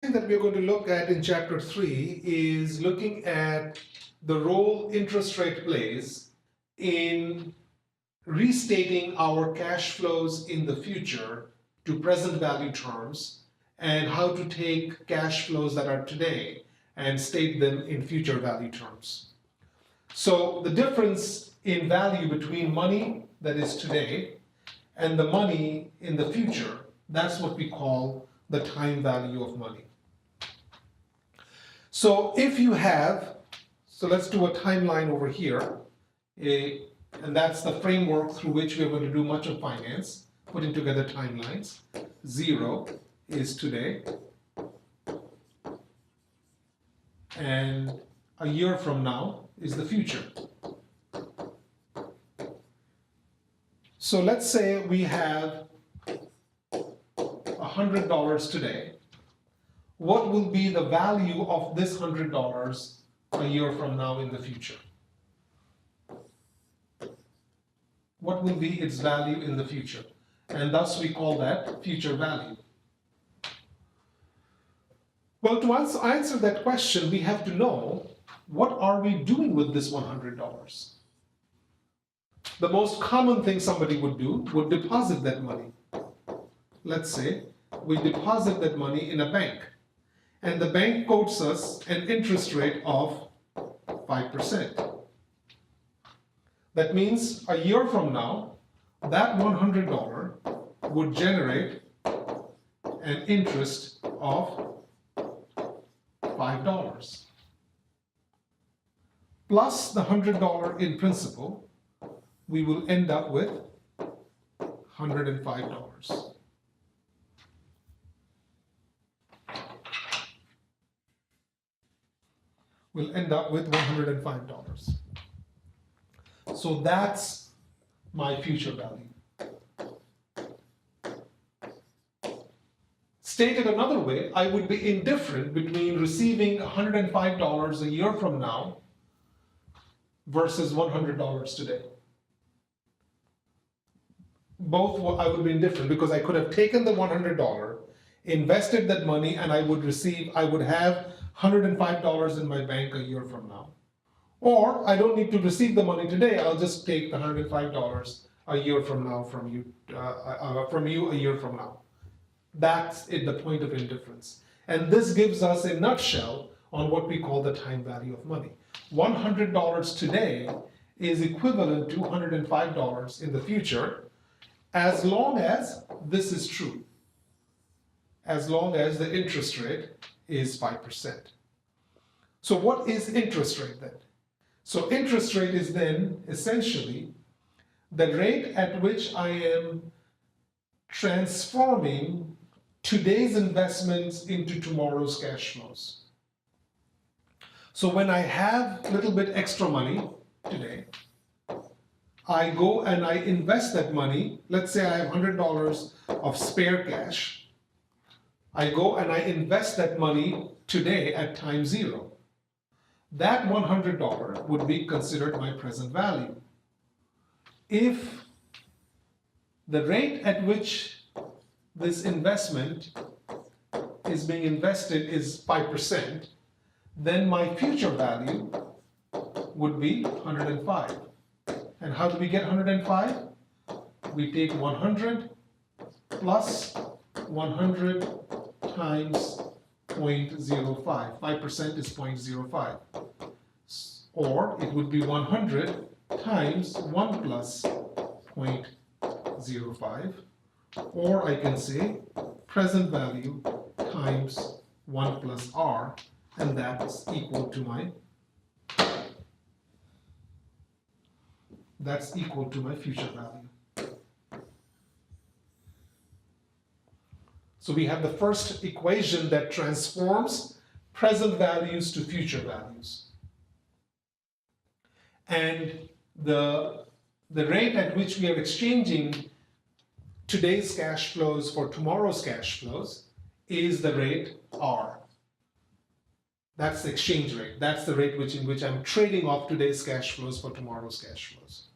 thing that we're going to look at in chapter 3 is looking at the role interest rate plays in restating our cash flows in the future to present value terms, and how to take cash flows that are today and state them in future value terms. So the difference in value between money that is today and the money in the future, that's what we call the time value of money. So if you have, so let's do a timeline over here, and that's the framework through which we're going to do much of finance, putting together timelines. 0 is today, and a year from now is the future. So let's say we have $100 today. What will be the value of this $100 a year from now in the future? What will be its value in the future? And thus we call that future value. Well, to answer that question, we have to know, what are we doing with this $100? The most common thing somebody would do would deposit that money. Let's say we deposit that money in a bank, and the bank quotes us an interest rate of 5%. That means a year from now, that $100 would generate an interest of $5. Plus the $100 in principal, we will end up with $105. We'll end up with $105. So that's my future value. Stated another way, I would be indifferent between receiving $105 a year from now versus $100 today. Both I would be indifferent, because I could have taken the $100, invested that money, and I would have $105 in my bank a year from now. Or I don't need to receive the money today, I'll just take the $105 a year from now from you a year from now. That's the point of indifference. And this gives us a nutshell on what we call the time value of money. $100 today is equivalent to $105 in the future, as long as this is true, as long as the interest rate is 5%. So what is interest rate then? So interest rate is then essentially the rate at which I am transforming today's investments into tomorrow's cash flows. So when I have a little bit extra money today, I go and I invest that money. Let's say I have $100 of spare cash. I go and I invest that money today at time 0. That $100 would be considered my present value. If the rate at which this investment is being invested is 5%, then my future value would be 105. And how do we get 105? We take 100 plus 100 times 0.05. 5% is 0.05. Or it would be 100 times 1 plus 0.05. Or I can say present value times 1 plus R, and that's equal to my future value. So we have the first equation that transforms present values to future values. And the rate at which we are exchanging today's cash flows for tomorrow's cash flows is the rate R. That's the exchange rate. That's the rate in which I'm trading off today's cash flows for tomorrow's cash flows.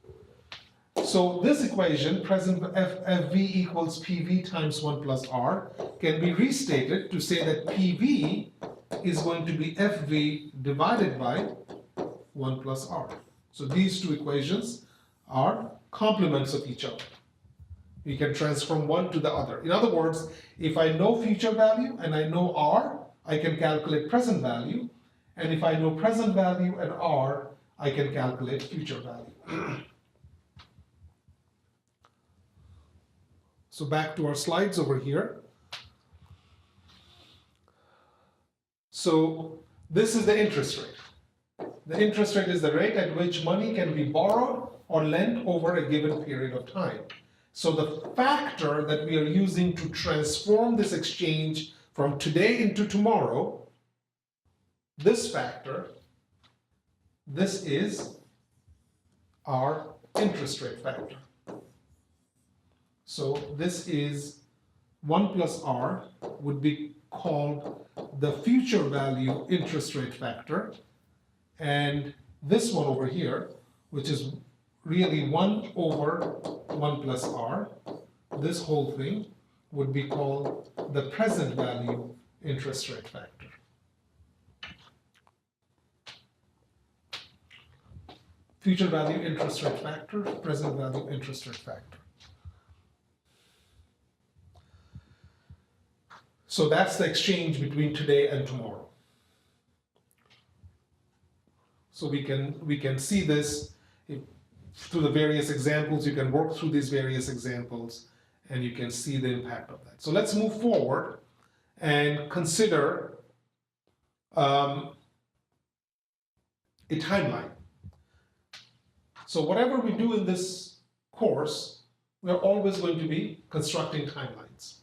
So this equation, present FV equals PV times 1 plus R, can be restated to say that PV is going to be FV divided by 1 plus R. So these two equations are complements of each other. We can transform one to the other. In other words, if I know future value and I know R, I can calculate present value. And if I know present value and R, I can calculate future value. So back to our slides over here. So this is the interest rate. The interest rate is the rate at which money can be borrowed or lent over a given period of time. So the factor that we are using to transform this exchange from today into tomorrow, this factor, this is our interest rate factor. So this is 1 plus R would be called the future value interest rate factor. And this one over here, which is really 1 over 1 plus R, this whole thing would be called the present value interest rate factor. Future value interest rate factor, present value interest rate factor. So that's the exchange between today and tomorrow. So we can see this through the various examples. You can work through these various examples and you can see the impact of that. So let's move forward and consider a timeline. So whatever we do in this course, we're always going to be constructing timelines.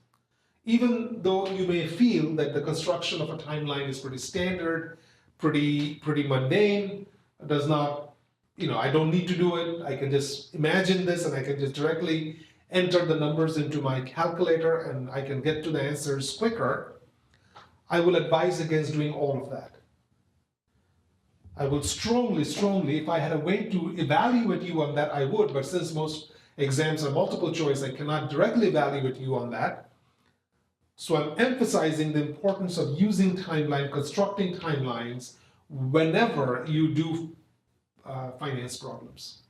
Even though you may feel that the construction of a timeline is pretty standard, pretty mundane, does not, I don't need to do it. I can just imagine this and I can just directly enter the numbers into my calculator and I can get to the answers quicker. I will advise against doing all of that. I will strongly, if I had a way to evaluate you on that, I would, but since most exams are multiple choice, I cannot directly evaluate you on that. So I'm emphasizing the importance of using timeline, constructing timelines whenever you do finance problems.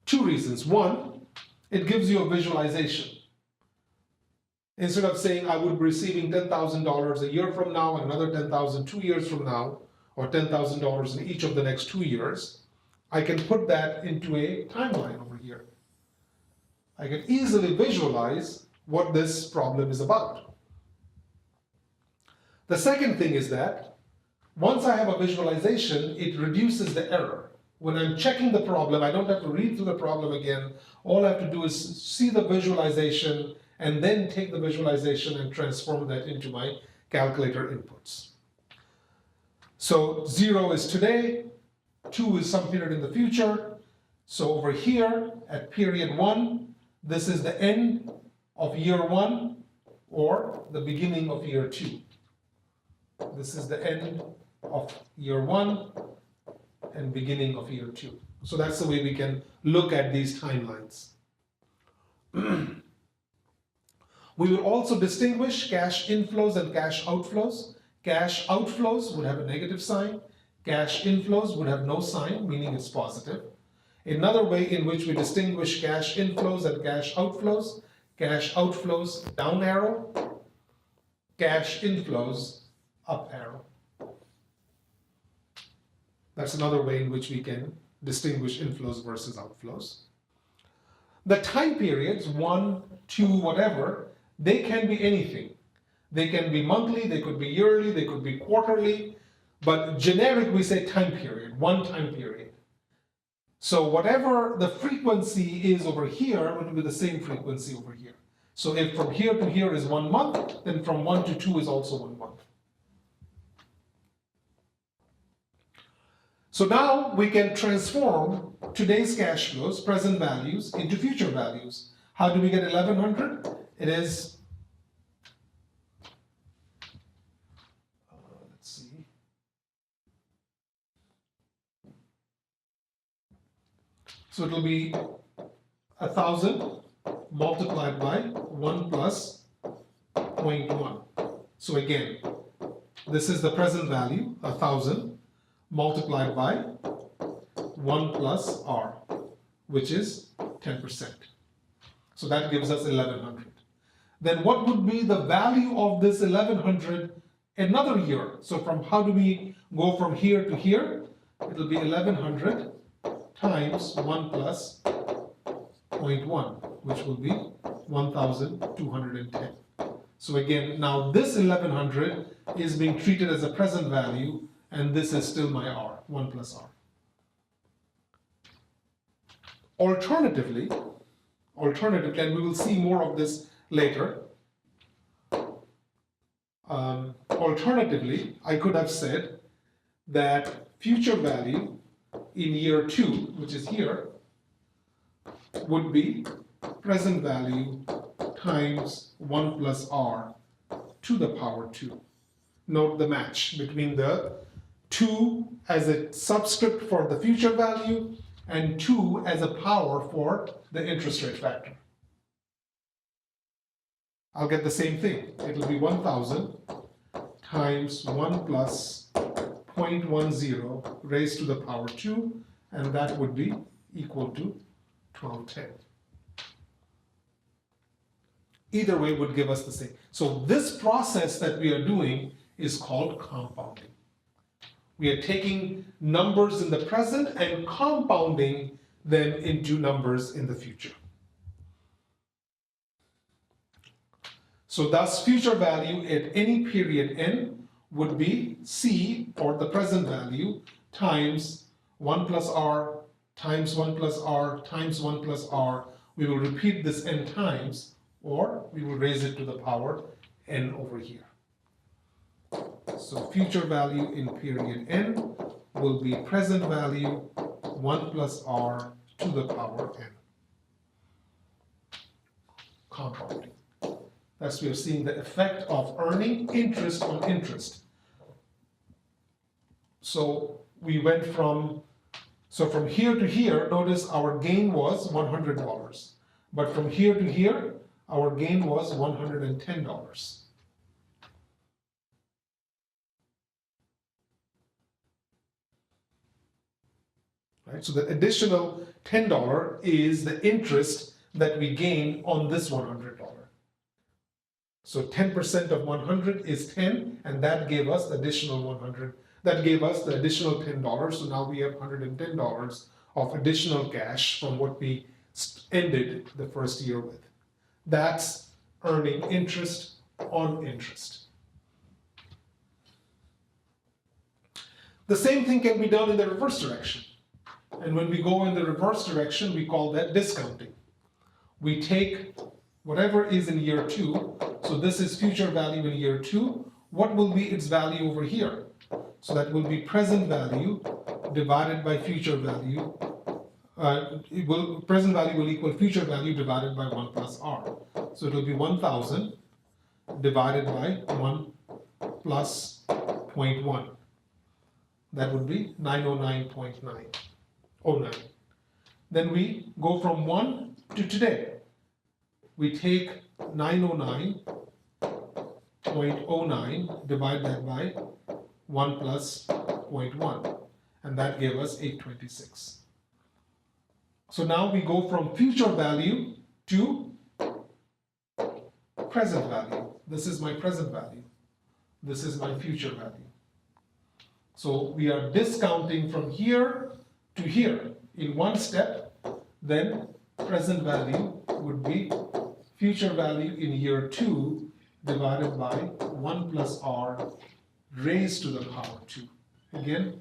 Two reasons. One, it gives you a visualization. Instead of saying I would be receiving $10,000 a year from now and another $10,000 2 years from now, or $10,000 in each of the next 2 years, I can put that into a timeline over here. I can easily visualize what this problem is about. The second thing is that once I have a visualization, it reduces the error. When I'm checking the problem, I don't have to read through the problem again. All I have to do is see the visualization and then take the visualization and transform that into my calculator inputs. So 0 is today, 2 is some period in the future. So over here at period 1, this is the end of year 1 or the beginning of year 2. This is the end of year 1 and beginning of year 2. So that's the way we can look at these timelines. We will also distinguish cash inflows and cash outflows. Cash outflows would have a negative sign. Cash inflows would have no sign, meaning it's positive. Another way in which we distinguish cash inflows and cash outflows down arrow, cash inflows up arrow. That's another way in which we can distinguish inflows versus outflows. The time periods, 1, 2, whatever, they can be anything. They can be monthly, they could be yearly, they could be quarterly, but generic we say time period, one time period. So whatever the frequency is over here, it will be the same frequency over here. So if from here to here is 1 month, then from 1 to 2 is also 1 month. So now we can transform today's cash flows, present values, into future values. How do we get 1100? It is, let's see. So it will be 1,000 multiplied by 1 plus 0.1. So again, this is the present value, 1,000 multiplied by 1 plus R, which is 10%. So that gives us 1,100. Then what would be the value of this 1,100 another year? So from how do we go from here to here? It will be 1,100 times 1 plus 0.1, which will be 1,210. So again, now this 1,100 is being treated as a present value, and this is still my R, 1 plus R. Alternatively, and we will see more of this later, alternatively, I could have said that future value in year 2, which is here, would be present value times 1 plus R to the power 2. Note the match between the 2 as a subscript for the future value and 2 as a power for the interest rate factor. I'll get the same thing. It will be 1,000 times 1 plus 0.10 raised to the power 2, and that would be equal to 1210. Either way would give us the same. So this process that we are doing is called compounding. We are taking numbers in the present and compounding them into numbers in the future. So thus future value at any period n would be C, or the present value, times 1 plus R times 1 plus R times 1 plus R. We will repeat this n times, or we will raise it to the power n over here. So future value in period n will be present value 1 plus R to the power n. Compounding. Thus we are seeing the effect of earning interest on interest. So we went from here to here, notice our gain was $100. But from here to here, our gain was $110. Right? So the additional $10 is the interest that we gain on this $100. So 10% of 100 is 10, and that gave us the additional 100. That gave us the additional $10. So now we have $110 of additional cash from what we ended the first year with. That's earning interest on interest. The same thing can be done in the reverse direction. And when we go in the reverse direction, we call that discounting. We take whatever is in year 2, so this is future value in year 2, what will be its value over here? So that will be present value divided by future value. Present value will equal future value divided by 1 plus R. So it will be 1,000 divided by 1 plus 0.1. That would be 909.909. Then we go from 1 to today. We take 909.09, divide that by 1 plus 0.1, and that gave us 826. So now we go from future value to present value. This is my present value. This is my future value. So we are discounting from here to here in one step. Then present value would be future value in year 2 divided by 1 plus R raised to the power 2. Again,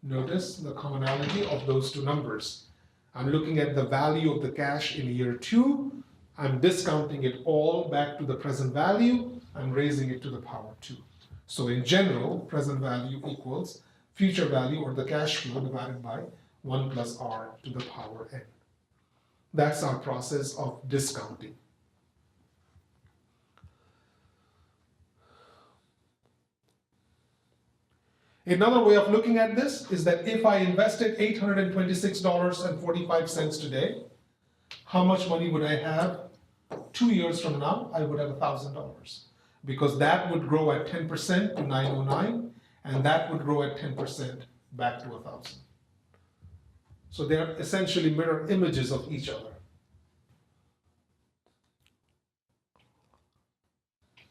notice the commonality of those two numbers. I'm looking at the value of the cash in year 2. I'm discounting it all back to the present value. I'm raising it to the power 2. So in general, present value equals future value, or the cash flow, divided by 1 plus R to the power n. That's our process of discounting. Another way of looking at this is that if I invested $826.45 today, How much money would I have 2 years from now? I would have $1,000 because that would grow at 10% to 909 and that would grow at 10% back to 1,000. So they are essentially mirror images of each other.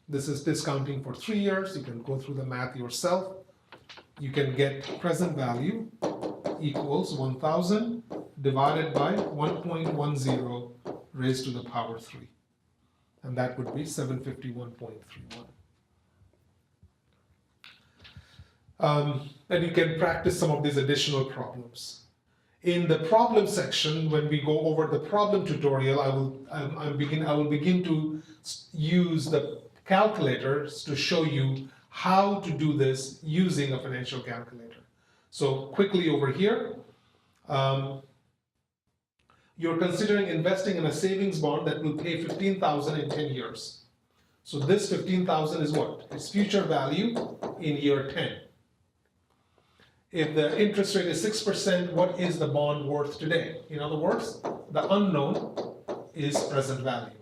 This is discounting for 3 years. You can go through the math yourself. You can get present value equals 1,000 divided by 1.10 raised to the power 3. And that would be 751.31. And you can practice some of these additional problems. In the problem section, when we go over the problem tutorial, I will begin to use the calculators to show you how to do this using a financial calculator. So quickly over here, you're considering investing in a savings bond that will pay $15,000 in 10 years. So this $15,000 is what? It's future value in year 10. If the interest rate is 6%, what is the bond worth today? In other words, the unknown is present value.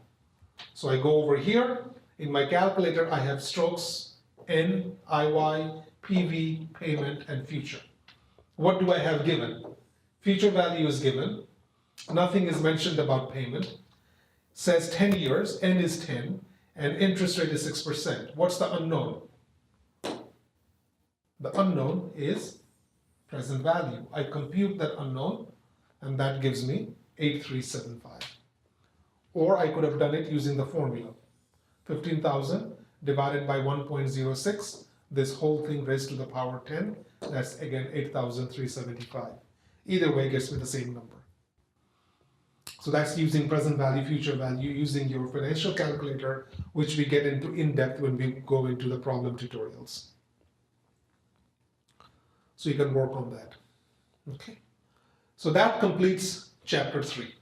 So I go over here. In my calculator, I have strokes, N, IY, PV, payment, and future. What do I have given? Future value is given. Nothing is mentioned about payment. Says 10 years, N is 10, and interest rate is 6%. What's the unknown? The unknown is present value. I compute that unknown, and that gives me 8375. Or I could have done it using the formula. 15,000 divided by 1.06, this whole thing raised to the power 10, that's again 8,375. Either way gets me the same number. So that's using present value, future value, using your financial calculator, which we get into in depth when we go into the problem tutorials. So you can work on that. Okay. So that completes chapter 3.